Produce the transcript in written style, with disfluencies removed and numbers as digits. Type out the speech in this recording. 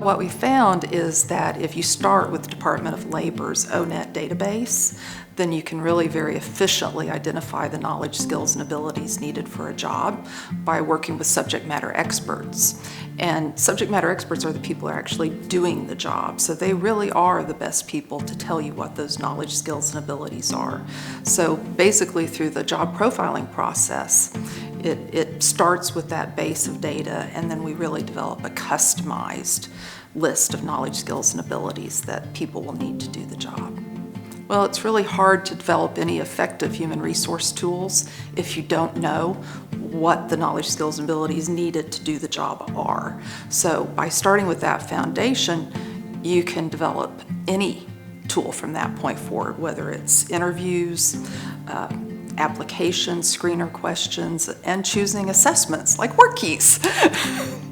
what we found is that if you start with the Department of Labor's ONET database, then you can really very efficiently identify the knowledge, skills, and abilities needed for a job by working with subject matter experts. And subject matter experts are the people who are actually doing the job, so they really are the best people to tell you what those knowledge, skills, and abilities are. So basically through the job profiling process, it starts with that base of data, and then we really develop a customized list of knowledge, skills, and abilities that people will need to do the job. Well, it's really hard to develop any effective human resource tools if you don't know what the knowledge, skills, and abilities needed to do the job are. So by starting with that foundation, you can develop any tool from that point forward, whether it's interviews, applications, screener questions, and choosing assessments like WorkKeys.